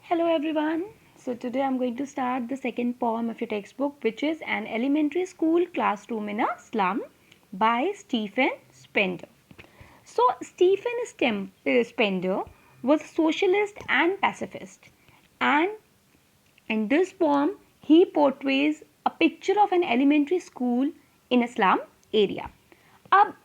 Hello everyone. So today I'm going to start the second poem of your textbook, which is An Elementary School Classroom in a Slum by Stephen Spender. So Spender was a socialist and pacifist, and in this poem he portrays a picture of an elementary school in a slum area. अब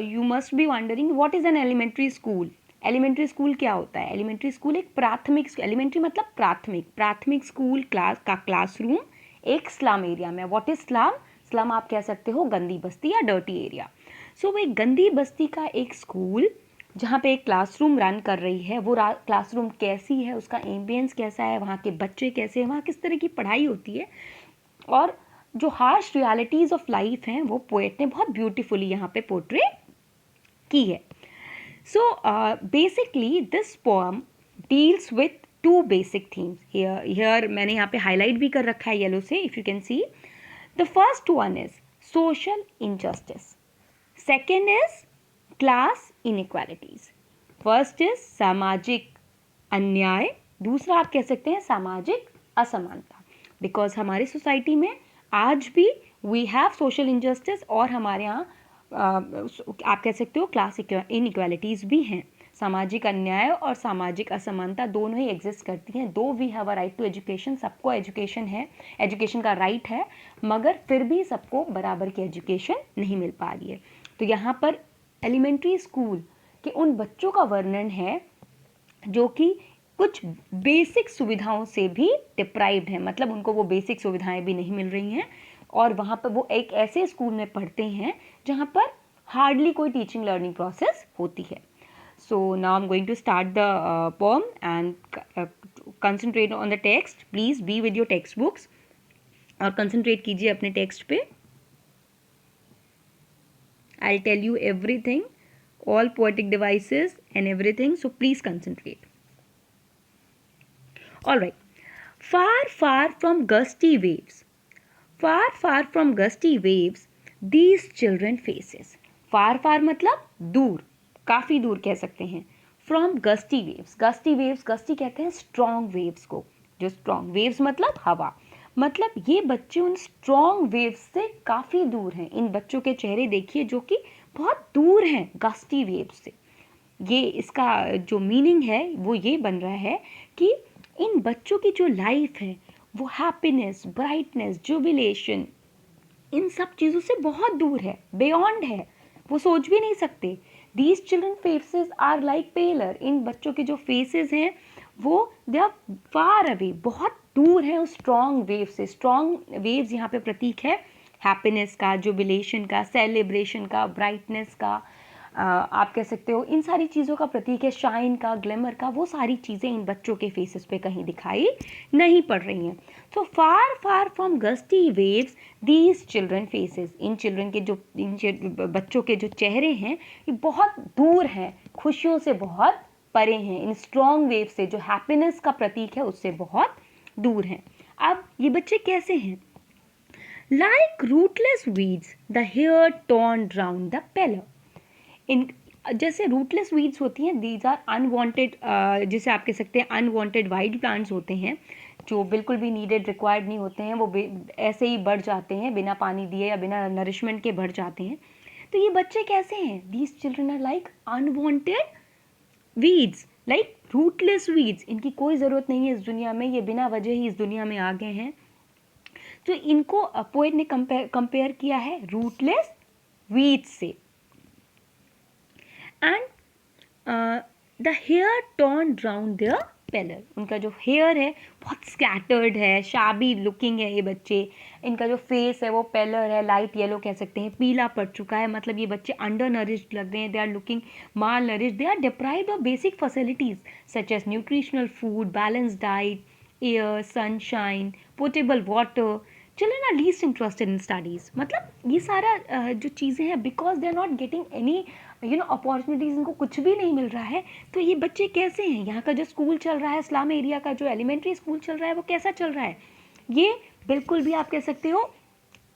you must be wondering what is an elementary school. Elementary school क्या होता है? Elementary school एक प्राथमिक, elementary मतलब प्राथमिक school का classroom एक स्लम एरिया में. What is slum? स्लम आप कह सकते हो गंदी बस्ती या डर्टी एरिया. सो वो एक गंदी बस्ती का एक स्कूल जहाँ पे एक क्लासरूम रन कर रही है. वो क्लासरूम कैसी है, उसका एम्बियंस कैसा है, वहाँ के बच्चे कैसे हैं, वहाँ किस तरह की पढ़ाई होती है, और जो हार्श रियलिटीज़ ऑफ लाइफ हैं वो पोएट ने बहुत ब्यूटीफुली यहाँ पे पोर्ट्रे की है. So basically this poem deals with two basic themes. Here मैंने यहाँ पे highlight भी कर रखा है yellow से, if you can see. The first one is social injustice. Second is class inequalities. First is सामाजिक अन्याय, दूसरा आप कह सकते हैं सामाजिक असमानता. Because हमारी सोसाइटी में आज भी we have social injustice और हमारे यहाँ आप कह सकते हो क्लास इनइक्वालिटीज़ भी हैं. सामाजिक अन्याय और सामाजिक असमानता दोनों ही एग्जिस्ट करती हैं. Though we have a right to education, सबको एजुकेशन है, एजुकेशन का राइट है, मगर फिर भी सबको बराबर की एजुकेशन नहीं मिल पा रही है. तो यहाँ पर एलिमेंट्री स्कूल के उन बच्चों का वर्णन है जो कि कुछ बेसिक सुविधाओं से भी डिप्राइव्ड हैं, मतलब उनको वो बेसिक सुविधाएं भी नहीं मिल रही हैं, और वहाँ पर वो एक ऐसे स्कूल में पढ़ते हैं जहाँ पर हार्डली कोई टीचिंग लर्निंग प्रोसेस होती है. So now I am going to start the poem and concentrate on the text. Please be with your text books और कंसंट्रेट कीजिए अपने टेक्स्ट पे. I tell you everything, all poetic devices and everything, so please concentrate. All right. Far, far from gusty waves, far, far from gusty waves, these children faces. Far, far मतलब दूर, काफ़ी दूर कह सकते हैं. From gusty waves, gusty waves, gusty कहते हैं strong waves को. जो strong waves मतलब हवा, मतलब ये बच्चे उन strong waves से काफ़ी दूर हैं. इन बच्चों के चेहरे देखिए जो कि बहुत दूर हैं गस्टी वेव्स से. ये इसका जो मीनिंग है वो ये बन रहा है कि इन बच्चों की जो लाइफ है वो हैप्पीनेस, ब्राइटनेस, जुबिलेशन, इन सब चीज़ों से बहुत दूर है, बियॉन्ड है, वो सोच भी नहीं सकते. These children faces are like pallor. इन बच्चों के जो फेसेस हैं वो दे आर फार अवे, बहुत दूर हैं उस स्ट्रॉन्ग वेव से. स्ट्रॉन्ग वेव्स यहाँ पे प्रतीक है हैप्पीनेस का, जुबिलेशन का, सेलिब्रेशन का, ब्राइटनेस का, आप कह सकते हो इन सारी चीज़ों का प्रतीक है. शाइन का, ग्लैमर का, वो सारी चीज़ें इन बच्चों के फेसेस पे कहीं दिखाई नहीं पड़ रही हैं. तो far far from gusty waves these children faces. इन चिल्ड्रन के जो बच्चों के जो चेहरे हैं ये बहुत दूर हैं, खुशियों से बहुत परे हैं. इन स्ट्रॉन्ग वेव से जो हैप्पीनेस का प्रतीक है उससे बहुत दूर हैं. अब ये बच्चे कैसे हैं? Like rootless weeds, the hair torn round the pillar. इन जैसे रूटलेस वीड्स होती हैं, दीज आर अनवांटेड, जिसे आप कह सकते हैं अनवांटेड वाइल्ड प्लांट्स होते हैं जो बिल्कुल भी नीडेड, रिक्वायर्ड नहीं होते हैं. वो ऐसे ही बढ़ जाते हैं बिना पानी दिए या बिना नरिशमेंट के बढ़ जाते हैं. तो ये बच्चे कैसे हैं? These children are like unwanted weeds, like rootless weeds. इनकी कोई ज़रूरत नहीं है इस दुनिया में, ये बिना वजह ही इस दुनिया में आ गए हैं. तो इनको पोएट ने कंपेयर किया है रूटलेस वीड्स से. And the hair turn round their pallor. उनका जो हेयर है बहुत स्कैटर्ड है, शाबी लुकिंग है ये बच्चे. इनका जो फेस है वो पेलर है, लाइट येलो कह सकते हैं, पीला पड़ चुका है. मतलब ये बच्चे अंडर नरिश्ड लग रहे हैं, they are looking malnourished, they are deprived of basic facilities such as nutritional food, balance diet, air, sunshine, portable water. Children are least interested in studies. मतलब ये सारा जो चीज़ें हैं, because they are not getting any opportunities, इनको कुछ भी नहीं मिल रहा है. तो ये बच्चे कैसे हैं? यहाँ का जो स्कूल चल रहा है, स्लम एरिया का जो एलिमेंट्री स्कूल चल रहा है, वो कैसा चल रहा है? ये बिल्कुल भी आप कह सकते हो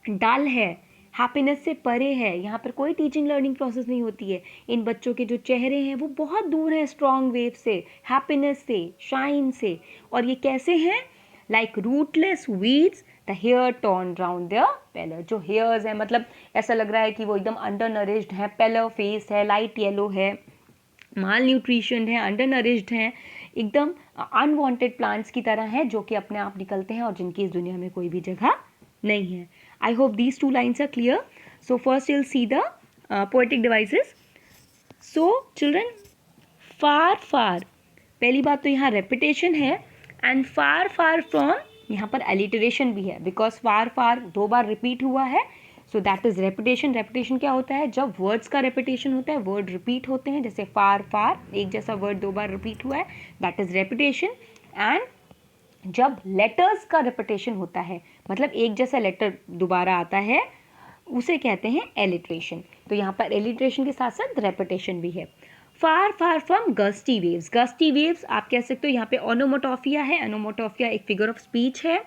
डल है, हैप्पीनेस से परे है, यहाँ पर कोई टीचिंग लर्निंग प्रोसेस नहीं होती है। इन बच्चों के जो चेहरे हैं वो बहुत दूर हैं स्ट्रॉन्ग वेव से, हैप्पीनेस से, शाइन से। और ये कैसे हैं? Like rootless weeds the hair torn round their pallor. जो हेयर्स हैं मतलब ऐसा लग रहा है कि वो एकदम अंडर नरिश्ड है, पेलर फेस है, लाइट येलो है, माल न्यूट्रिशन है, अंडर नरिश्ड हैं, एकदम अनवांटेड प्लांट्स की तरह हैं जो कि अपने आप निकलते हैं और जिनकी इस दुनिया में कोई भी जगह नहीं है। I hope these two lines are clear. So first you'll see the poetic devices. So children, far far, पहली बात तो यहाँ रेपिटेशन है, एंड फार फार फ्रॉम यहाँ पर एलिटरेशन भी है, because far far 2 bar repeat हुआ है, so that is repetition. Repetition क्या होता है? जब वर्ड्स का रेपिटेशन होता है, वर्ड रिपीट होते हैं, जैसे फार फार एक जैसा वर्ड 2 बार रिपीट हुआ है, दैट इज रेपिटेशन. एंड जब लेटर्स का रेपिटेशन होता है, मतलब एक जैसा लेटर दोबारा आता है, उसे कहते हैं एलिट्रेशन. तो यहाँ पर एलिट्रेशन के साथ साथ रेपिटेशन भी है. Far far from gusty waves. Gusty waves आप कह सकते हो यहाँ पे ओनोमोटोफिया है. ओनोमोटोफिया एक फिगर ऑफ स्पीच है.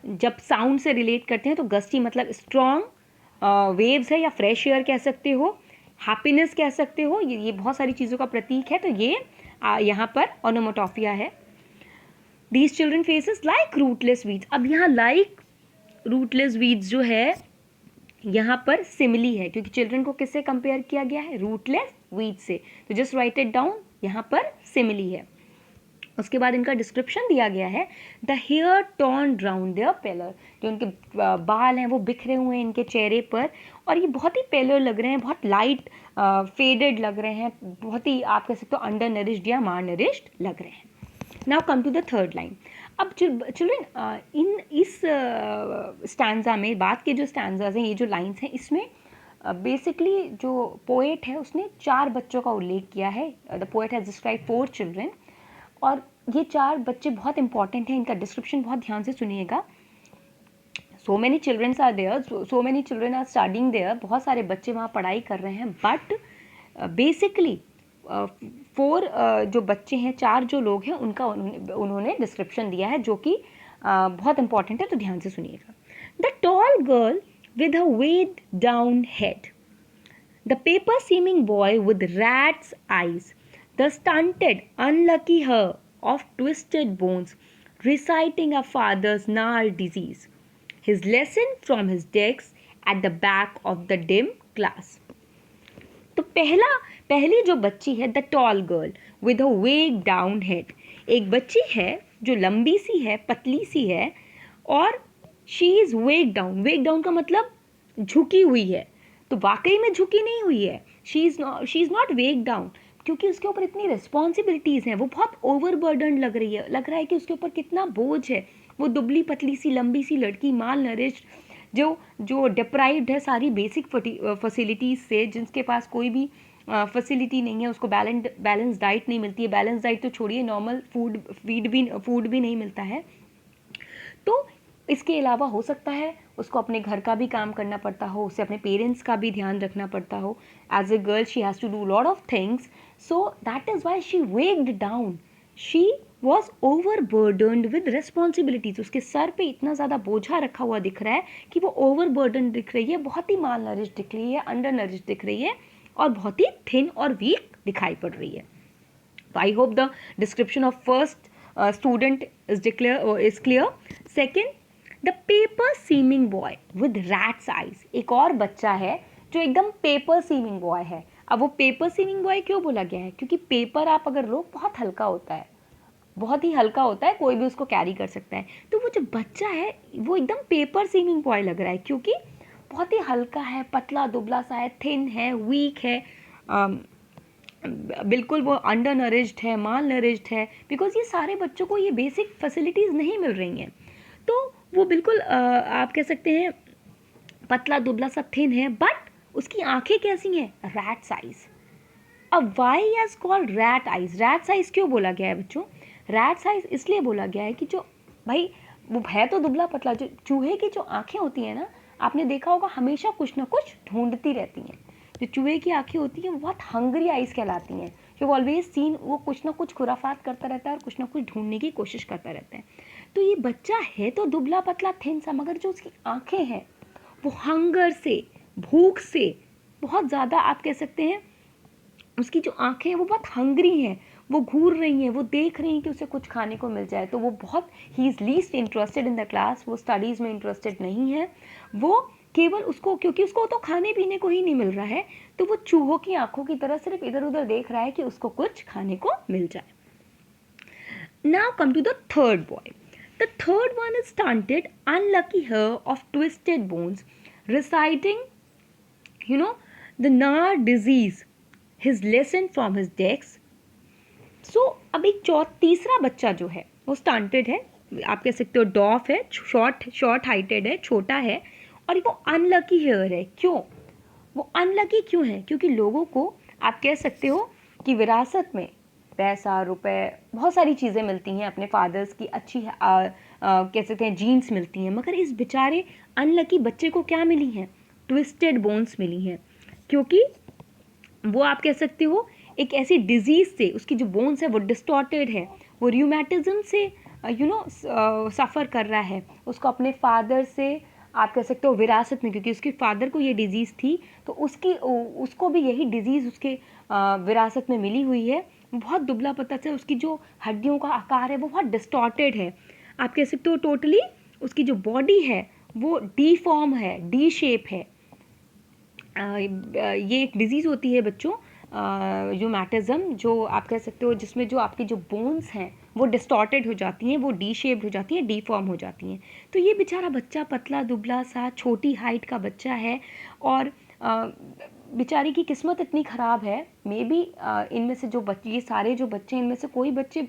जब साउंड से रिलेट करते हैं तो गस्टी मतलब स्ट्रॉन्ग वेव्स है, या फ्रेश एयर कह सकते हो, हैप्पीनेस कह सकते हो. ये बहुत सारी चीज़ों का प्रतीक है. तो ये यहाँ पर ओनोमोटोफिया है. These children faces like rootless weeds. अब यहाँ लाइक रूटलेस वीड्स जो है यहाँ पर सिमिली है, क्योंकि चिल्ड्रन को किससे कंपेयर किया गया है? रूटलेस वीड से. तो जस्ट राइट इट डाउन, यहाँ पर सिमिली है. उसके बाद इनका डिस्क्रिप्शन दिया गया है. The hair torn round their pallor. जो इनके बाल हैं वो बिखरे हुए हैं इनके चेहरे पर, और ये बहुत ही पेलर लग रहे हैं, बहुत लाइट फेडेड लग रहे हैं, बहुत ही आप कह सकते हो अंडर नरिश्ड या माल नरिश्ड लग रहे हैं. Now come to the third line. अब चिल्ड्रन इन इस स्टैंजा में, बात के जो स्टैंजाज हैं, ये जो लाइन्स हैं, इसमें बेसिकली जो पोएट है उसने 4 बच्चों का उल्लेख किया है. The poet has describe 4 children, और ये 4 बच्चे बहुत इंपॉर्टेंट हैं. इनका डिस्क्रिप्शन बहुत ध्यान से सुनिएगा. So many childrens are there, so many children are studying there. बहुत सारे बच्चे वहाँ पढ़ाई कर रहे हैं, बट बेसिकली 4 जो बच्चे हैं, 4 जो लोग हैं, उनका उन्होंने डिस्क्रिप्शन दिया है, जो कि बहुत इंपॉर्टेंट है. तो ध्यान से सुनिएगा. The tall girl with her weighed down head, the paper seeming boy with rat's eyes, the stunted unlucky her of twisted bones, reciting her father's gnarled disease, his lesson from his desk at the back of the dim class. तो पहली जो बच्ची है, the tall girl with a वेग down head. एक बच्ची है जो लंबी सी है, पतली सी है, और शी इज़ वेग डाउन. वेग डाउन का मतलब झुकी हुई है. तो वाकई में झुकी नहीं हुई है. शी इज़ नॉट वेग डाउन, क्योंकि उसके ऊपर इतनी रिस्पॉन्सिबिलिटीज़ हैं. वो बहुत ओवरबर्डन लग रही है. लग रहा है कि उसके ऊपर कितना बोझ है. वो दुबली पतली सी लंबी सी लड़की, माल नरिश्ड, जो डिप्राइव्ड है सारी बेसिक फैसिलिटीज़ से, जिसके पास कोई भी फैसिलिटी नहीं है, उसको बैलेंस डाइट नहीं मिलती है. बैलेंस डाइट तो छोड़िए, नॉर्मल फूड भी नहीं मिलता है. तो इसके अलावा हो सकता है उसको अपने घर का भी काम करना पड़ता हो, उसे अपने पेरेंट्स का भी ध्यान रखना पड़ता हो. As a girl she has to do lot of things, so that is why she weighed down. She was overburdened with responsibilities. उसके सर पे इतना ज़्यादा बोझा रखा हुआ दिख रहा है कि वो ओवरबर्डन दिख रही है, बहुत ही माल नरिश दिख रही है, अंडर नरिश दिख रही है, और बहुत ही थिन और वीक दिखाई पड़ रही है. तो I hope the description of first student is clear. Second, the paper seeming boy with rats eyes. एक और बच्चा है जो एकदम पेपर सीमिंग बॉय है. अब वो पेपर सीमिंग बॉय क्यों बोला गया है? क्योंकि पेपर आप अगर लो, बहुत हल्का होता है, बहुत ही हल्का होता है, कोई भी उसको कैरी कर सकता है. तो वो जो बच्चा है वो एकदम पेपर सीमिंग बॉय लग रहा है, क्योंकि बहुत ही हल्का है, पतला दुबला सा है, थिन है, वीक है, बिल्कुल वो अंडर नरिश्ड है, माल नरिश्ड है, बिकॉज ये सारे बच्चों को ये बेसिक फैसिलिटीज़ नहीं मिल रही हैं. तो वो बिल्कुल आप कह सकते हैं पतला दुबला सा थिन है, बट उसकी आंखें कैसी हैं? Rat's eyes. अब why has called rat eyes. Rat's eyes क्यों बोला गया है बच्चों? रैट साइज इसलिए बोला गया है कि जो भाई वो है तो दुबला पतला, जो चूहे की जो आंखें होती हैं ना, आपने देखा होगा हमेशा कुछ ना कुछ ढूंढती रहती हैं. जो चूहे की आंखें होती हैं वो बहुत हंग्री आइज कहलाती हैं. जो ऑलवेज सीन, वो कुछ ना कुछ खुराफात करता रहता है और कुछ ना कुछ ढूंढने की कोशिश करता रहता है. तो ये बच्चा है तो दुबला पतला थिन सा, मगर जो उसकी आंखें हैं वो हंगर से, भूख से बहुत ज़्यादा, आप कह सकते हैं उसकी जो आंखें हैं वो बहुत हंग्री हैं, वो घूर रही हैं, वो देख रही हैं कि उसे कुछ खाने को मिल जाए। तो वो बहुत, he is least interested in the class, वो स्टडीज़ में इंटरेस्टेड नहीं है, वो केवल उसको, क्योंकि उसको तो खाने पीने को ही नहीं मिल रहा है, तो वो चूहों की आंखों की तरह सिर्फ इधर उधर देख रहा है कि उसको कुछ खाने को मिल जाए। Now come to the third boy. The third one is stunted, unlucky hair of twisted bones, reciting, the Nar disease, his lesson from his decks. So, अब एक तीसरा बच्चा जो है वो स्टंटेड है, आप कह सकते हो डॉफ है, शॉर्ट हाइटेड है, छोटा है, और वो अनलकी हेयर है। क्यों वो अनलकी क्यों है? क्योंकि लोगों को आप कह सकते हो कि विरासत में पैसा, रुपए, बहुत सारी चीज़ें मिलती हैं, अपने फादर्स की अच्छी कह सकते हैं जीन्स मिलती हैं, मगर इस बेचारे अनलकी बच्चे को क्या मिली हैं? ट्विस्टेड बोन्स मिली हैं, क्योंकि वो आप कह सकते हो एक ऐसी डिजीज़ से उसकी जो बोन्स है वो डिस्टॉर्टेड है, वो रूमेटिज्म से सफ़र कर रहा है, उसको अपने फादर से आप कह सकते हो विरासत में, क्योंकि उसके फादर को ये डिज़ीज़ थी, तो उसको भी यही डिज़ीज़ उसके विरासत में मिली हुई है। बहुत दुबला पतला से, उसकी जो हड्डियों का आकार है वो बहुत डिस्टॉर्टेड है, आप कह सकते हो टोटली उसकी जो बॉडी है वो डी फॉर्म है, डी शेप है। ये एक डिजीज़ होती है बच्चों, रूमेटिज्म, जो आप कह सकते हो जिसमें जो आपकी जो बोन्स हैं वो डिस्टॉर्टेड हो जाती हैं, वो डी शेप्ड हो जाती हैं, डी फॉर्म हो जाती हैं। तो ये बेचारा बच्चा पतला दुबला सा छोटी हाइट का बच्चा है, और बेचारी की किस्मत इतनी ख़राब है, मे बी इनमें से जो बच्चे, ये सारे जो बच्चे, इनमें से कोई बच्चे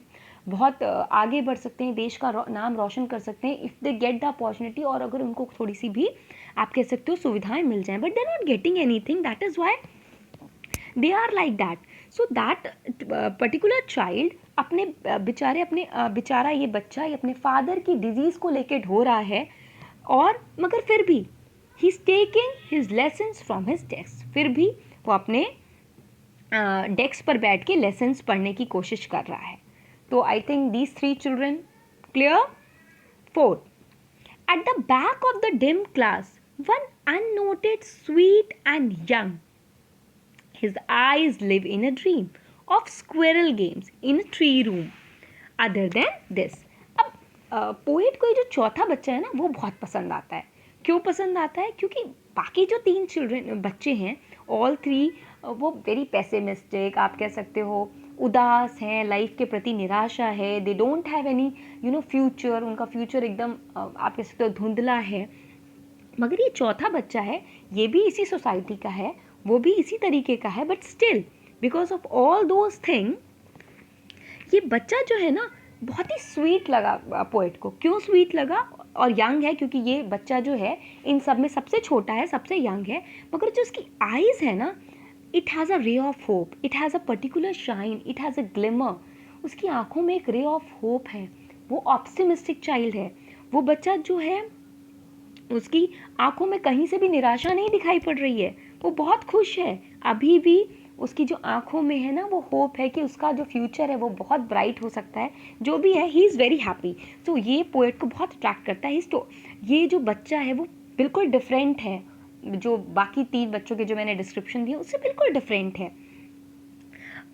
बहुत आगे बढ़ सकते हैं, देश का नाम रोशन कर सकते हैं, if they get the opportunity, और अगर उनको थोड़ी सी भी आप कह सकते हो सुविधाएं मिल जाएं, but they are not getting anything, that is why they are like that. So that particular child अपने बेचारा ये बच्चा ये अपने फादर की डिजीज़ को लेके ढो रहा है, और मगर फिर भी he is taking his lessons from his desk, फिर भी वो अपने डेस्क पर बैठ के लेसन्स पढ़ने की कोशिश कर रहा है। तो I think these 3 children clear. 4. At the back of the dim class, one unnoted, sweet and young. His eyes live in a dream of squirrel games in a tree room. Other than this, अब poet को ये जो चौथा बच्चा है ना वो बहुत पसंद आता है। क्यों पसंद आता है? क्योंकि बाकी जो 3 बच्चे हैं, ऑल 3 वो वेरी पेसिमिस्टिक, आप कह सकते हो उदास हैं, लाइफ के प्रति निराशा है, they don't have any future, उनका फ्यूचर एकदम आप कह सकते हो धुंधला है। मगर ये चौथा बच्चा है, ये भी इसी सोसाइटी का है, वो भी इसी तरीके का है, but still because of all those thing ये बच्चा जो है ना बहुत ही स्वीट लगा पोएट को। क्यों स्वीट लगा? और यंग है, क्योंकि ये बच्चा जो है इन सब में सबसे छोटा है, सबसे यंग है, मगर जो उसकी आईज़ है ना, it has a ray of hope, it has a particular shine, it has a glimmer. उसकी आंखों में एक रे ऑफ होप है, वो ऑप्टिमिस्टिक चाइल्ड है। वो बच्चा जो है उसकी आंखों में कहीं से भी निराशा नहीं दिखाई पड़ रही है, वो बहुत खुश है। अभी भी उसकी जो आंखों में है ना वो होप है कि उसका जो फ्यूचर है वो बहुत ब्राइट हो सकता है, जो भी है ही इज़ वेरी हैप्पी। तो ये पोएट को बहुत अट्रैक्ट करता है। ये जो बच्चा है वो बिल्कुल डिफरेंट है, जो बाकी 3 बच्चों के जो मैंने डिस्क्रिप्शन दिए उससे बिल्कुल डिफरेंट है,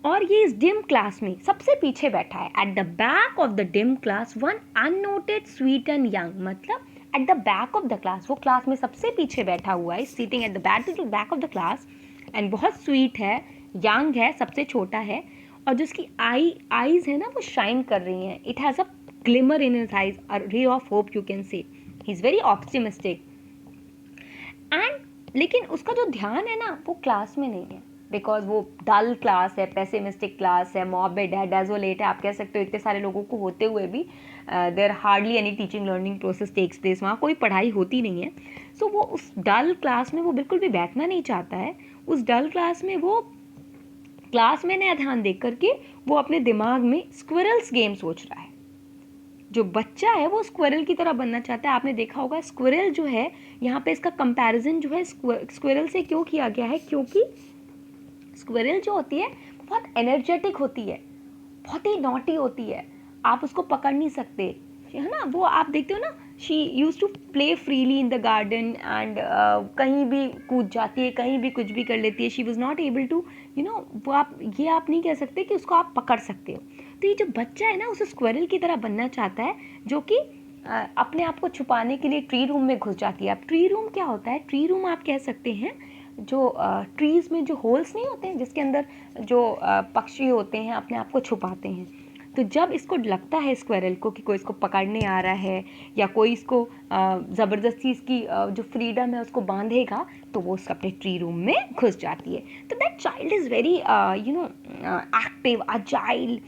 और ये इस डिम क्लास में सबसे पीछे बैठा है। At the back of the dim class one unnoted sweet and young, मतलब at the back of the class, वो क्लास में सबसे पीछे बैठा हुआ है, sitting at the back of the class, and बहुत स्वीट है, यंग है, सबसे छोटा है, और जिसकी आईज है ना वो शाइन कर रही हैं, it has a glimmer in his eyes, a ray of hope you can say, he is very optimistic. And लेकिन उसका जो ध्यान है ना वो क्लास में नहीं है, बिकॉज वो डल क्लास है, पेसिमिस्टिक क्लास है, मॉर्बिड है, डेजोलेट है, आप कह सकते हो इतने सारे लोगों को होते हुए भी there hardly any teaching learning process takes place, वहाँ कोई पढ़ाई होती नहीं है। सो वो उस डल क्लास में वो बिल्कुल भी बैठना नहीं चाहता है। उस डल क्लास में वो क्लास में नया ध्यान देख करके वो अपने दिमाग में स्क्विरल्स गेम सोच रहा है। जो बच्चा है वो स्क्विरल की तरह बनना चाहता है। आपने देखा होगा स्क्विरल जो है, यहाँ पे इसका कंपैरिजन जो है स्क्विरल से क्यों किया गया है, क्योंकि स्क्विरल जो होती है बहुत एनर्जेटिक होती है, बहुत ही नॉटी होती है, आप उसको पकड़ नहीं सकते, है ना। वो आप देखते हो ना she use to play freely in the garden and कहीं भी कूद जाती है, कहीं भी कुछ भी कर लेती है. She was not able to वो आप नहीं कह सकते कि उसको आप पकड़ सकते हो. तो ये जो बच्चा है ना उसे स्क्वेरल की तरह बनना चाहता है, जो कि अपने आप को छुपाने के लिए ट्री रूम में घुस जाती है. अब ट्री रूम क्या होता है? ट्री रूम आप कह सकते हैं जो ट्रीज़ में जो होल्स नहीं होते हैं जिसके अंदर जो पक्षी होते हैं अपने आप को छुपाते हैं. तो जब इसको लगता है स्क्वेरल को कि कोई इसको पकड़ने आ रहा है या कोई इसको ज़बरदस्ती इसकी जो फ्रीडम है उसको बांधेगा, तो वो उसका अपने ट्री रूम में घुस जाती है. तो that child is very active, agile,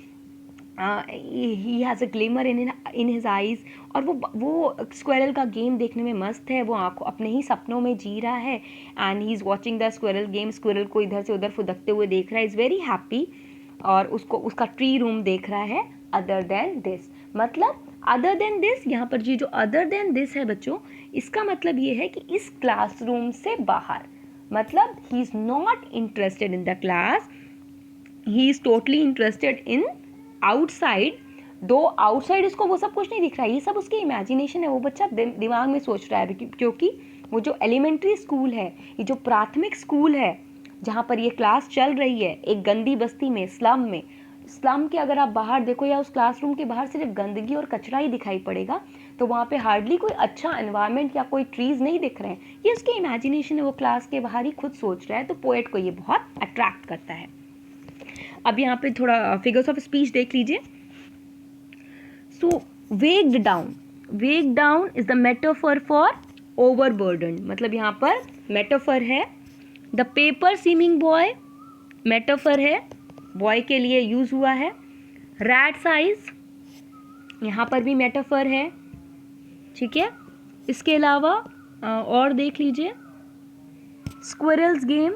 he has a glimmer in his eyes. और वो स्क्वेरल का गेम देखने में मस्त है. वो आँखों अपने ही सपनों में जी रहा है and he is watching the squirrel game. Squirrel को इधर से उधर फुदकते हुए देख रहा है. इज़ वेरी हैप्पी और उसको उसका ट्री रूम देख रहा है. अदर देन दिस, मतलब अदर देन दिस, यहाँ पर जी जो अदर देन दिस है बच्चों, इसका मतलब ये है कि इस क्लासरूम से बाहर, मतलब he is not interested in the class, he is totally interested in outside. दो आउटसाइड इसको वो सब कुछ नहीं दिख रहा है, ये सब उसकी इमेजिनेशन है. वो बच्चा दिमाग में सोच रहा है क्योंकि वो जो एलिमेंट्री स्कूल है, ये जो प्राथमिक स्कूल है जहाँ पर ये क्लास चल रही है, एक गंदी बस्ती में, स्लम में. स्लम के अगर आप बाहर देखो या उस क्लासरूम के बाहर सिर्फ गंदगी और कचरा ही दिखाई पड़ेगा, तो वहाँ पे हार्डली कोई अच्छा एनवायरनमेंट या कोई ट्रीज़ नहीं दिख रहे हैं. ये उसकी इमेजिनेशन है, वो क्लास के बाहर ही खुद सोच रहा है. तो पोएट को ये बहुत अट्रैक्ट करता है. अब यहाँ पे थोड़ा फिगर्स ऑफ स्पीच देख लीजिए. So weighed down is the metaphor for overburden. मतलब यहाँ पर मेटाफर है. The paper seeming boy metaphor है, बॉय के लिए यूज हुआ है. रैट साइज यहाँ पर भी मेटाफर है. ठीक है, इसके अलावा और देख लीजिए. स्क्विरल्स गेम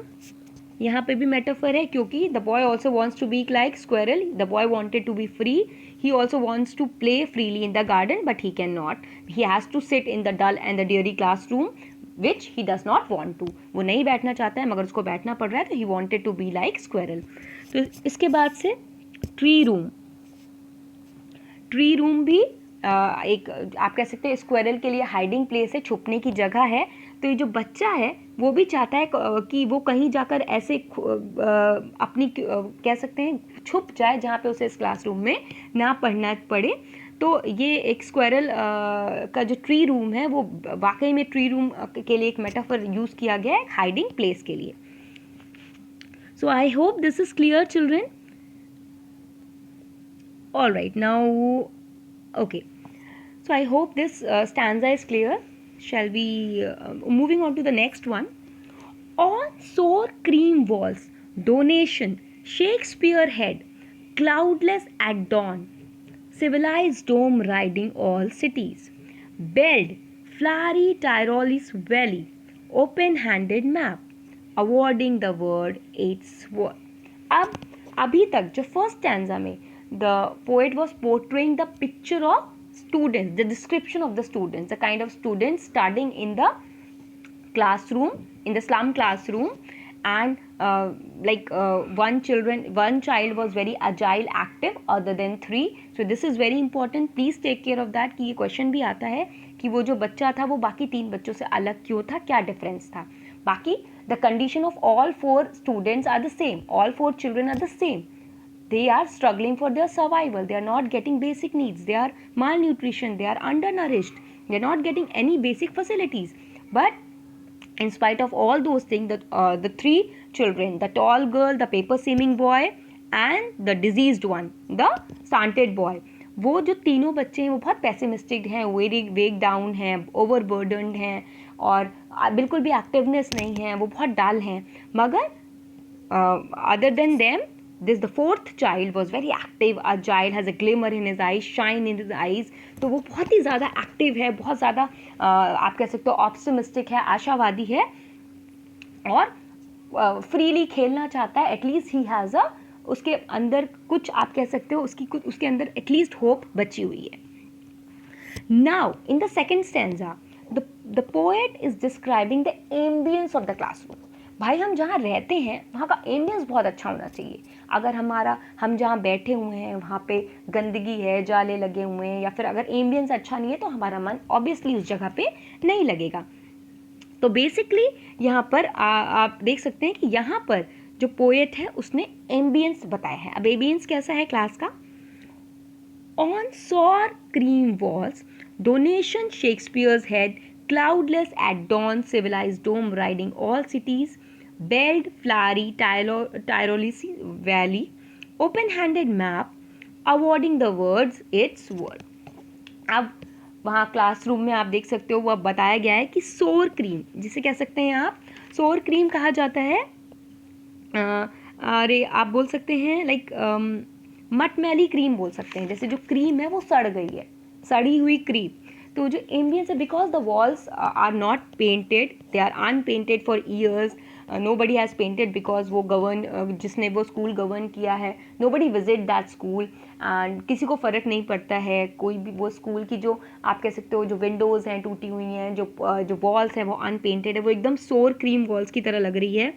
यहाँ पे भी मेटाफर है, क्योंकि the boy also wants to be like squirrel. The boy wanted to be free. He also wants to play freely in the garden but he can not. He has to sit in the dull and the dreary class room which he does not want to. वो नहीं बैठना चाहता है मगर उसको बैठना पड़ रहा है, तो he wanted to be like squirrel. तो इसके बाद से ट्री रूम भी एक आप कह सकते हैं स्क्वेरल के लिए हाइडिंग प्लेस है, छुपने की जगह है. तो ये जो बच्चा है वो भी चाहता है कि वो कहीं जाकर ऐसे अपनी कह सकते हैं छुप जाए जहाँ पे उसे इस क्लासरूम में ना पढ़ना पड़े. तो ये एक स्क्वेरल का जो ट्री रूम है वो वाकई में ट्री रूम के लिए एक मेटाफर यूज़ किया गया है हाइडिंग प्लेस के लिए. So I hope this is clear children. All right, now okay, so I hope this stanza is clear. Shall we moving on to the next one. On sour cream walls, donation, Shakespeare head, cloudless at dawn, civilized dome riding all cities, belled flowery Tyrolese valley, open-handed map, awarding the word its worth. अब अभी तक जो first stanza में the poet was portraying the picture of students, the description of the students, the kind of students studying in the classroom, in the slum classroom. And one child was very agile, active, other than three. So this is very important, please take care of that. कि ये question भी आता है कि वो जो बच्चा था वो बाकी तीन बच्चों से अलग क्यों था, क्या डिफरेंस था. बाकी the condition of all four students are the same, all four children are the same. They are struggling for their survival. They are not getting basic needs. They are malnutrition. They are undernourished. They are not getting any basic facilities. But in spite of all those things, the three children, the tall girl, the paper seaming boy and the diseased one, the stunted boy, वो जो तीनों बच्चे हैं वो बहुत pessimistic हैं, वेग down हैं, ओवरबर्डनड हैं और बिल्कुल भी एक्टिवनेस नहीं है, वो बहुत डल हैं. मगर other than them, the fourth child was very active, agile, has a glimmer in his eyes, shine in his eyes. तो वो बहुत ही ज़्यादा एक्टिव है, बहुत ज़्यादा आप कह सकते हो ऑप्टिमिस्टिक है, आशावादी है और फ्रीली खेलना चाहता है. एटलीस्ट ही हैज़ अ, उसके अंदर कुछ आप कह सकते हो उसके अंदर एटलीस्ट होप बची हुई है. Now in the second stanza the poet is describing the ambience of the classroom. भाई हम जहाँ रहते हैं वहाँ का एम्बियंस बहुत अच्छा होना चाहिए। अगर हम जहाँ बैठे हुए हैं वहाँ पे गंदगी है, जाले लगे हुए हैं, या फिर अगर एम्बियंस अच्छा नहीं है तो हमारा मन ऑब्वियसली उस जगह पे नहीं लगेगा। तो बेसिकली यहाँ पर आप देख सकते हैं कि यहाँ पर जो पोएट है उसने एम्बियंस बताया है। अब एम्बियंस कैसा है क्लास का? On sour cream walls, donation Shakespeare's head, cloudless at dawn, civilized dome riding all cities, belled flowery Tyrolese valley, open-handed map, awarding the words its word. अब वहाँ क्लासरूम में आप देख सकते हो, वह बताया गया है कि सोर क्रीम, जिसे कह सकते हैं आप, सोर क्रीम कहा जाता है। अरे आप बोल सकते हैं लाइक मटमैली क्रीम बोल सकते हैं, जैसे जो क्रीम है वो सड़ गई है, सड़ी हुई क्रीम। तो जो एम्बियंस है, because the walls are not painted, they are unpainted for years, nobody has painted because वो जिसने वो स्कूल गवर्न किया है, nobody visit that school, and किसी को फ़र्क नहीं पड़ता है। कोई भी वो स्कूल की जो आप कह सकते हो जो विंडोज़ हैं टूटी हुई हैं, जो वॉल्स हैं वो अनपेंटेड है, वो एकदम सोर क्रीम वॉल्स की तरह लग रही है।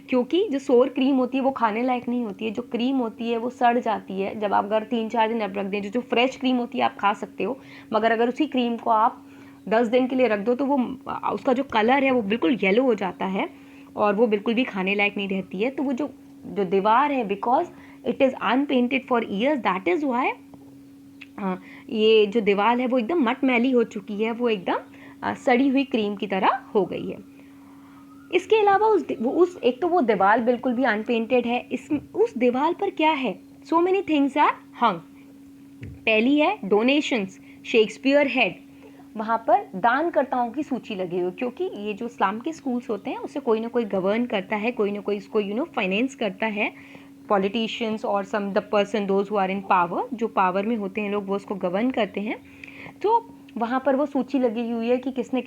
क्योंकि जो सोर क्रीम होती है वो खाने लायक नहीं होती है, जो क्रीम होती है वो सड़ जाती है जब आप अगर 3-4 दिन अब रख दें। जो फ्रेश क्रीम होती है आप खा सकते हो, मगर अगर उसी क्रीम को आप 10 दिन के लिए रख दो तो वो उसका जो कलर है वो बिल्कुल येलो हो जाता है और वो बिल्कुल भी खाने लायक नहीं रहती है। तो वो जो दीवार है, because it is unpainted for years, that is Y ये जो दीवार है वो एकदम मटमैली हो चुकी है, वो एकदम सड़ी हुई क्रीम की तरह हो गई है। इसके अलावा उस एक तो वो दीवार बिल्कुल भी अनपेंटेड है, उस दीवार पर क्या है, सो मेनी थिंग्स आर हंग। पहली है डोनेशंस, शेक्सपियर हेड, वहाँ पर दानकर्ताओं की सूची लगी हुई, क्योंकि ये जो इस्लाम के स्कूल्स होते हैं उसे कोई ना कोई गवर्न करता है, कोई ना कोई इसको फाइनेंस करता है, पॉलिटिशियंस और some the person those who are in power, जो पावर में होते हैं लोग वो उसको गवर्न करते हैं। तो वहाँ पर वो सूची लगी हुई है कि किसने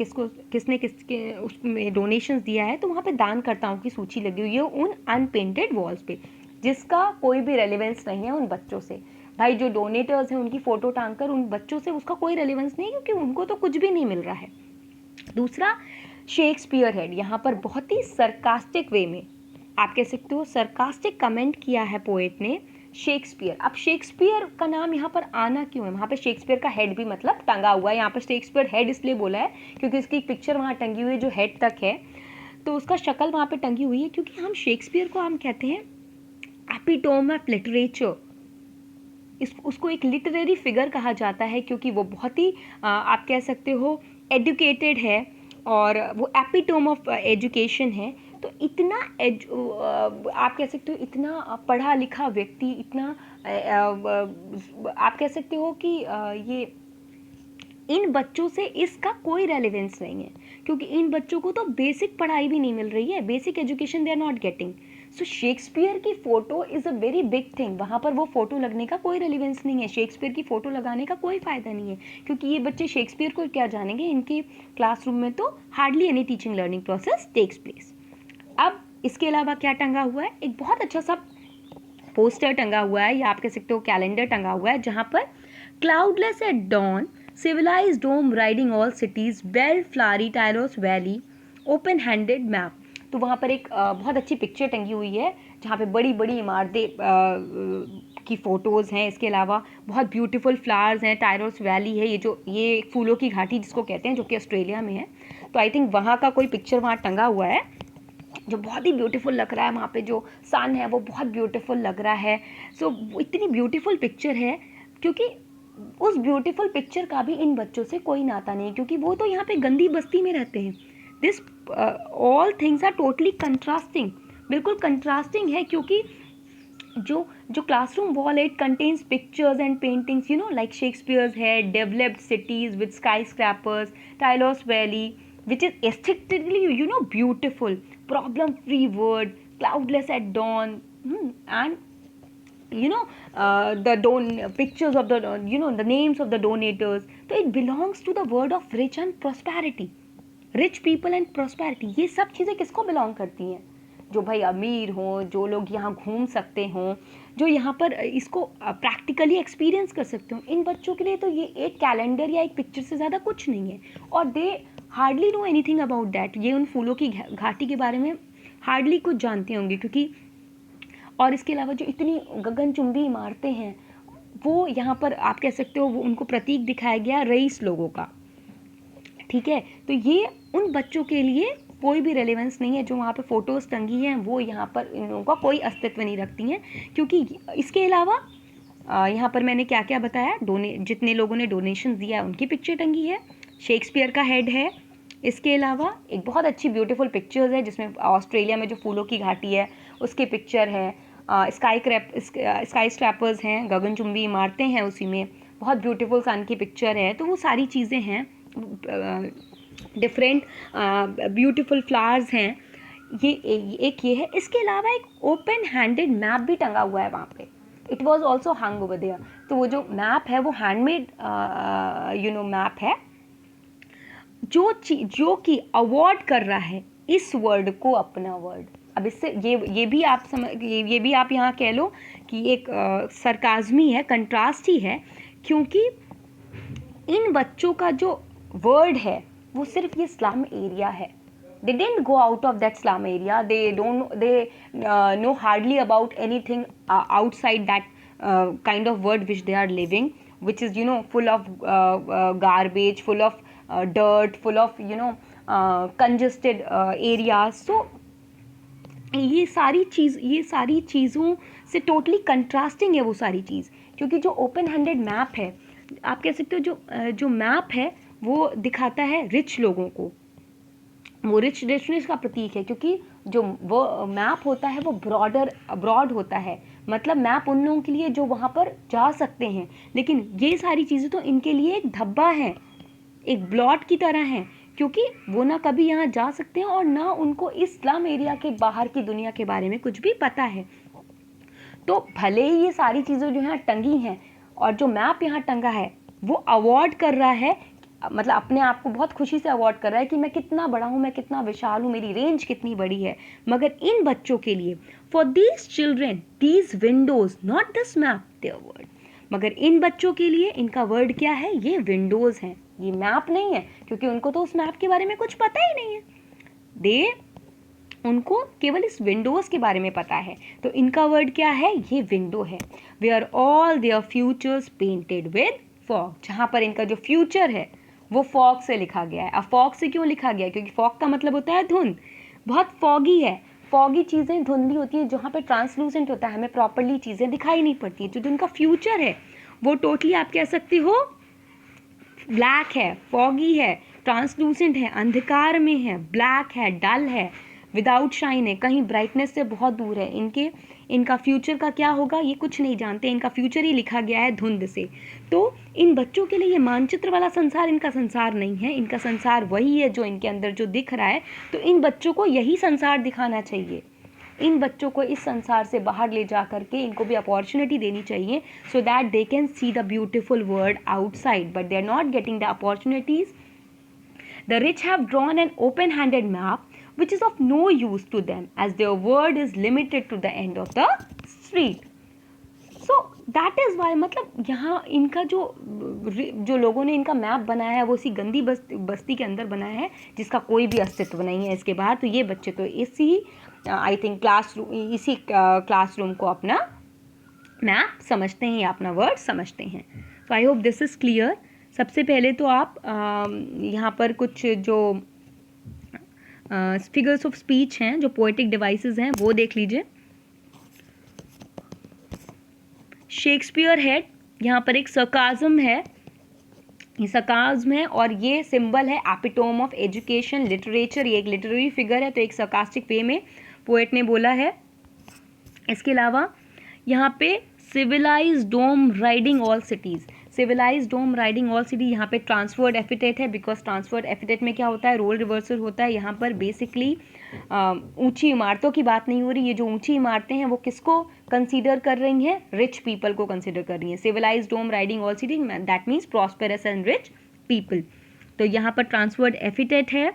किसके उसमें डोनेशंस दिया है, तो वहाँ पे दानकर्ताओं की सूची लगी हुई है उन अनपेंटेड वॉल्स पे, जिसका कोई भी रेलिवेंस नहीं है उन बच्चों से। भाई जो डोनेटर्स हैं उनकी फ़ोटो टांगकर उन बच्चों से उसका कोई रेलिवेंस नहीं है, क्योंकि उनको तो कुछ भी नहीं मिल रहा है। दूसरा, शेक्सपियर हेड, यहाँ पर बहुत ही सरकास्टिक वे में, आप कह सकते हो सरकास्टिक कमेंट किया है पोएट ने शेक्सपियर। अब शेक्सपियर का नाम यहाँ पर आना क्यों है? वहाँ पे शेक्सपियर का हेड भी मतलब टंगा हुआ है, यहाँ पर शेक्सपियर हेड इसलिए बोला है क्योंकि इसकी एक पिक्चर वहाँ टंगी हुई है जो हेड तक है, तो उसका शक्ल वहाँ पे टंगी हुई है, क्योंकि हम शेक्सपियर को हम कहते हैं एपिटोम ऑफ लिटरेचर। उसको एक लिटरेरी फिगर कहा जाता है, क्योंकि वो बहुत ही आप कह सकते हो एजुकेटेड है और वो एपिटोम ऑफ एजुकेशन है। तो इतना आप कह सकते हो इतना पढ़ा लिखा व्यक्ति, इतना आप कह सकते हो कि ये इन बच्चों से इसका कोई रेलेवेंस नहीं है, क्योंकि इन बच्चों को तो बेसिक पढ़ाई भी नहीं मिल रही है, basic education they are not getting. So Shakespeare की photo is a very big thing, वहाँ पर वो फ़ोटो लगने का कोई रेलिवेंस नहीं है, शेक्सपियर की फ़ोटो लगाने का कोई फ़ायदा नहीं है, क्योंकि ये बच्चे शेक्सपियर को क्या जानेंगे, इनके क्लासरूम में तो hardly any teaching learning process takes place. अब इसके अलावा क्या टंगा हुआ है, एक बहुत अच्छा सा पोस्टर टंगा हुआ है, या आप कह सकते हो कैलेंडर टंगा हुआ है, जहाँ पर cloudless at dawn, civilized dome riding all cities, bell flowery Tylos valley, open handed map। तो वहाँ पर एक बहुत अच्छी पिक्चर टंगी हुई है जहाँ पे बड़ी बड़ी इमारतें की फ़ोटोज़ हैं। इसके अलावा बहुत ब्यूटीफुल फ्लावर्स हैं, टायरोस वैली है, ये फूलों की घाटी जिसको कहते हैं, जो कि ऑस्ट्रेलिया में है। तो आई थिंक वहाँ का कोई पिक्चर वहाँ टंगा हुआ है जो बहुत ही ब्यूटीफुल लग रहा है, वहाँ पे जो सन है वो बहुत ब्यूटीफुल लग रहा है। सो इतनी ब्यूटीफुल पिक्चर है, क्योंकि उस ब्यूटीफुल पिक्चर का भी इन बच्चों से कोई नाता नहीं, क्योंकि वो तो यहाँ पे गंदी बस्ती में रहते हैं। This all things are totally contrasting, बिल्कुल कंट्रास्टिंग है, क्योंकि जो classroom wall it contains pictures and paintings like Shakespeare's head, developed cities with sky scrapers, Tyrolese valley which is aesthetically beautiful, problem free world, cloudless at dawn, and the pictures of the the names of the donators. So it belongs to the word of rich and prosperity, rich people and prosperity। ये सब चीज़ें किसको belong करती हैं? जो भाई अमीर हों, जो लोग यहाँ घूम सकते हों, जो यहाँ पर इसको प्रैक्टिकली एक्सपीरियंस कर सकते हो। इन बच्चों के लिए तो ये एक कैलेंडर या एक पिक्चर से ज़्यादा कुछ नहीं है, और they hardly know anything about that. ये उन फूलों की घाटी के बारे में हार्डली कुछ जानते होंगे, क्योंकि और इसके अलावा जो इतनी गगनचुंबी इमारतें हैं वो यहाँ पर आप कह सकते हो वो उनको प्रतीक दिखाया गया रईस लोगों का। ठीक है, तो ये उन बच्चों के लिए कोई भी रेलेवेंस नहीं है जो वहाँ पे फ़ोटोज़ टंगी हैं, वो यहाँ पर इन लोगों का कोई अस्तित्व नहीं रखती हैं। क्योंकि इसके अलावा यहाँ पर मैंने क्या क्या बताया, जितने लोगों ने डोनेशन दिया उनकी पिक्चर टंगी है, शेक्सपियर का हेड है, इसके अलावा एक बहुत अच्छी ब्यूटीफुल पिक्चर्स है जिसमें ऑस्ट्रेलिया में जो फूलों की घाटी है उसकी पिक्चर है, स्काई स्क्रैपर्स हैं, गगनचुंबी इमारतें हैं, उसी में बहुत ब्यूटीफुल सन की पिक्चर है। तो वो सारी चीज़ें हैं, डिफरेंट ब्यूटीफुल फ्लावर्स हैं, ये एक ये है। इसके अलावा एक ओपन हैंडेड मैप भी टंगा हुआ है वहाँ पे, it was also hung over there. तो वो जो मैप है वो हैंडमेड मैप है जो कि अवॉर्ड कर रहा है इस वर्ड को अपना वर्ड। अब इससे ये भी आप ये भी आप यहाँ कह लो कि एक सरकाज़मी है, कंट्रास्ट ही है, क्योंकि इन बच्चों का जो वर्ड है वो सिर्फ ये स्लम एरिया है। They didn't go out of that slum area. They know hardly about anything outside that kind of world which they are living, which is full of garbage, full of dirt, full of congested areas. So ये सारी चीज़ों से totally contrasting है वो सारी चीज़, क्योंकि जो open handed map है आप कह सकते हो, जो मैप है वो दिखाता है रिच लोगों को, वो रिचनेस का प्रतीक है, क्योंकि जो वो मैप होता है वो ब्रॉड होता है, मतलब मैप उन लोगों के लिए जो वहाँ पर जा सकते हैं, लेकिन ये सारी चीज़ें तो इनके लिए एक धब्बा है, एक ब्लॉट की तरह है, क्योंकि वो ना कभी यहाँ जा सकते हैं और ना उनको इस स्लम एरिया के बाहर की दुनिया के बारे में कुछ भी पता है। तो भले ही ये सारी चीज़ें जो यहाँ टंगी हैं और जो मैप यहाँ टंगा है वो अवॉर्ड कर रहा है, मतलब अपने आप को बहुत खुशी से अवॉर्ड कर रहा है कि मैं कितना बड़ा हूँ, मैं कितना विशाल हूँ, मेरी रेंज कितनी बड़ी है। मगर इन बच्चों के लिए, for these children these windows not this map their world, मगर इन बच्चों के लिए इनका वर्ड क्या है, ये विंडोज़ हैं, ये मैप नहीं है, क्योंकि उनको तो उस मैप के बारे में कुछ पता ही नहीं है, उनको केवल इस विंडोज़ के बारे में पता है। तो इनका वर्ड क्या है, ये विंडो है। Where all their futures painted with fog, जहाँ पर इनका जो फ्यूचर है वो फॉग से लिखा गया है। अब फॉग से क्यों लिखा गया है, क्योंकि फॉग का मतलब होता है धुंध, बहुत फॉगी है, फॉगी चीज़ें धुंधली होती है, जहाँ पे ट्रांसलूसेंट होता है, हमें प्रॉपरली चीज़ें दिखाई नहीं पड़ती है। जो उनका फ्यूचर है वो टोटली आप कह सकते हो ब्लैक है, फॉगी है, ट्रांसलूसेंट है, अंधकार में है, ब्लैक है, डल है, विदाउट शाइन है, कहीं ब्राइटनेस से बहुत दूर है। इनका फ्यूचर का क्या होगा ये कुछ नहीं जानते, इनका फ्यूचर ही लिखा गया है धुंध से। तो इन बच्चों के लिए ये मानचित्र वाला संसार इनका संसार नहीं है, इनका संसार वही है जो इनके अंदर जो दिख रहा है। तो इन बच्चों को यही संसार दिखाना चाहिए, इन बच्चों को इस संसार से बाहर ले जा करके इनको भी अपॉर्चुनिटी देनी चाहिए, so that they can see the beautiful world outside, but they are not getting the opportunities. The rich have drawn an open-handed map which is of no use to them as their world is limited to the end of the street. So that is why, मतलब यहाँ इनका जो लोगों ने इनका map बनाया है वो इसी गंदी बस्ती के अंदर बनाया है जिसका कोई भी अस्तित्व नहीं है इसके बाहर। तो ये बच्चे तो इसी आई थिंक इसी क्लासरूम को अपना मैप समझते हैं या अपना वर्ड समझते हैं। तो I hope this is clear. सबसे पहले तो आप यहाँ पर कुछ जो फिगर्स ऑफ स्पीच हैं, जो पोएटिक डिवाइसेस हैं, वो देख लीजिए। शेक्सपियर हेड, यहाँ पर एक सरकाज़म है, ये सरकाज़म है और ये सिंबल है एपिटोम ऑफ एजुकेशन लिटरेचर। ये एक लिटरेरी फिगर है, तो एक सरकास्टिक वे में पोएट ने बोला है। इसके अलावा यहाँ पे civilised dome riding all cities, civilised dome riding all city, यहाँ पे ट्रांसफर्ड एफिटेट है, बिकॉज ट्रांसफर्ड एफिटेट में क्या होता है, रोल रिवर्सल होता है। यहाँ पर बेसिकली ऊंची इमारतों की बात नहीं हो रही, ये जो ऊंची इमारतें हैं वो किसको कंसीडर कर रही हैं, रिच पीपल को कंसीडर कर रही हैं। Civilized dome riding all city that means prosperous and rich people. तो यहाँ पर ट्रांसफर्ड एफिटेट है।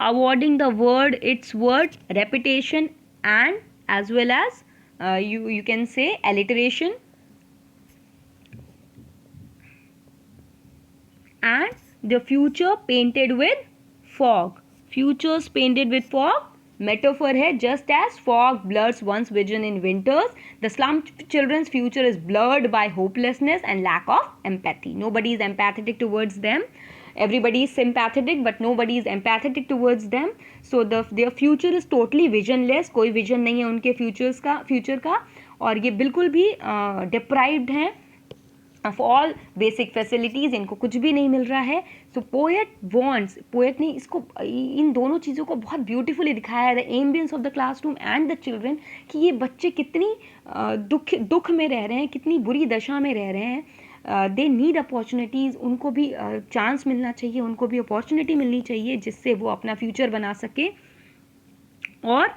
Awarding the word its word repetition and as well as you can say alliteration and The future painted with fog. Futures painted with fog. Metaphor है, just as fog blurs one's vision in winters, the slum children's future is blurred by hopelessness and lack of empathy. Nobody is empathetic towards them. Everybody is sympathetic, but nobody is empathetic towards them. So their future is totally visionless. कोई vision नहीं है उनके future का और ये बिल्कुल भी deprived हैं ऑफ ऑल बेसिक फैसिलिटीज़. इनको कुछ भी नहीं मिल रहा है. सो पोएट ने इसको, इन दोनों चीज़ों को बहुत ब्यूटीफुली दिखाया है, the ambience of the classroom and the children, कि ये बच्चे कितनी दुख में रह रहे हैं, कितनी बुरी दशा में रह रहे हैं. They need opportunities. उनको भी चांस मिलना चाहिए, उनको भी अपॉर्चुनिटी मिलनी चाहिए जिससे वो अपना फ्यूचर बना सके. और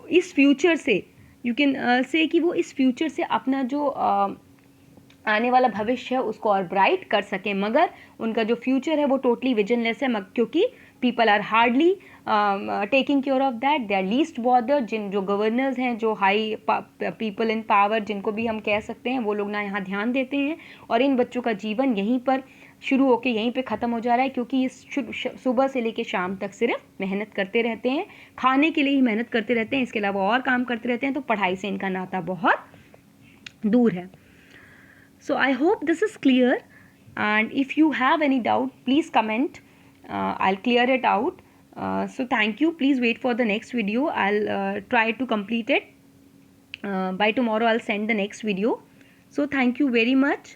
इस फ्यूचर से यू कैन से कि वो इस फ्यूचर से अपना जो आने वाला भविष्य है उसको और ब्राइट कर सकें. मगर उनका जो फ्यूचर है वो टोटली विजनलेस है, क्योंकि people are hardly taking care of that. They are least bothered. जो गवर्नर्स हैं, जो हाई पीपल इन पावर जिनको भी हम कह सकते हैं, वो लोग ना यहाँ ध्यान देते हैं. और इन बच्चों का जीवन यहीं पर शुरू होकर यहीं पे ख़त्म हो जा रहा है, क्योंकि ये सुबह से लेकर शाम तक सिर्फ मेहनत करते रहते हैं, खाने के लिए ही मेहनत करते रहते हैं, इसके अलावा और काम करते रहते हैं. तो पढ़ाई से इनका नाता बहुत दूर है. So I hope this is clear, and if you have any doubt, please comment. I'll clear it out. So thank you. Please wait for the next video. I'll try to complete it. By tomorrow I'll send the next video. So thank you very much.